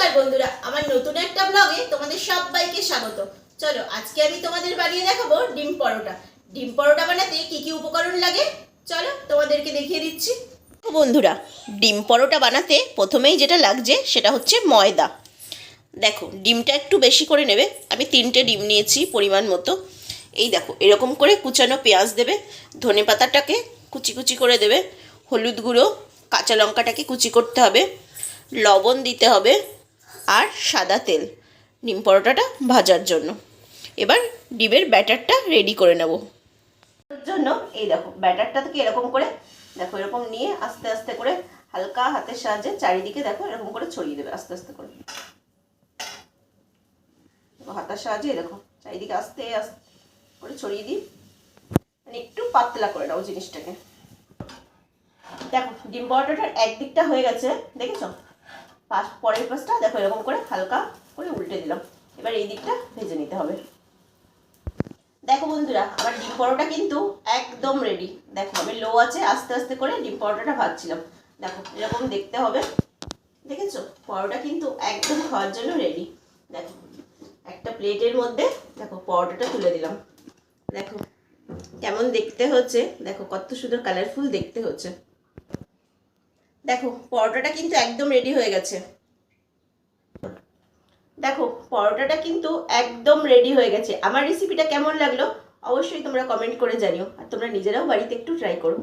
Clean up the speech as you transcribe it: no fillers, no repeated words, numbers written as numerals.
নমস্কার বন্ধুরা, আমার নতুন একটা ব্লগে তোমাদের সবাইকে স্বাগত। চলো আজকে আমি তোমাদের বানিয়ে দেখাবো ডিম পরোটা। ডিম পরোটা বানাতে কি কি উপকরণ লাগে চলো তোমাদেরকে দেখিয়ে দিচ্ছি। বন্ধুরা, ডিম পরোটা বানাতে প্রথমেই যেটা লাগছে সেটা হচ্ছে ময়দা। দেখো, ডিমটা একটু বেশি করে নেবে। আমি 3টে ডিম নিয়েছি পরিমাণ মতো। এই দেখো, এরকম করে কুচানো পেঁয়াজ দেবে, ধনে পাতাটাকে কুচি কুচি করে দেবে, হলুদ গুঁড়ো, কাঁচা লঙ্কাটাকে কুচি করতে হবে, লবণ দিতে হবে, আর সাদা তেল ডিম পরোটাটা ভাজার জন্য। এবার ডিমের ব্যাটারটা রেডি করে নেব। এর জন্য এই দেখো, ব্যাটারটাকে এরকম করে দেখো, এরকম নিয়ে আস্তে আস্তে করে হালকা হাতের সাহায্যে চারিদিকে দেখো এরকম করে ছড়িয়ে দেবে আস্তে আস্তে করে। হাতের সাহায্যে দেখো চারিদিকে আস্তে আস্তে করে ছড়িয়ে দিই, মানে একটু পাতলা করে নাও জিনিসটাকে। দেখো, ডিম পরোটাটার একদিকটা হয়ে গেছে, দেখেছো? পরের পাশটা দেখো এরকম করে হালকা করে উল্টে দিলাম। এবার এই দিকটা ভেজে নিতে হবে। দেখো বন্ধুরা, আমার ডিম পরোটা কিন্তু একদম রেডি। দেখো, আমি লো আছে আস্তে আস্তে করে ডিম পরোটাটা ভাজছিলাম। দেখো এরকম দেখতে হবে, দেখেছো? পরোটা কিন্তু একদম খাওয়ার জন্য রেডি। দেখো, একটা প্লেটের মধ্যে দেখো পরোটাটা তুলে দিলাম। দেখো কেমন দেখতে হচ্ছে, দেখো কত সুন্দর কালারফুল দেখতে হচ্ছে। দেখো পরোটাটা কিন্তু একদম রেডি হয়ে গেছে। দেখো পরোটাটা কিন্তু একদম রেডি হয়ে গেছে। আমার রেসিপিটা কেমন লাগলো অবশ্যই তোমরা কমেন্ট করে জানিও, আর তোমরা নিজেরাও বাড়িতে একটু ট্রাই করো।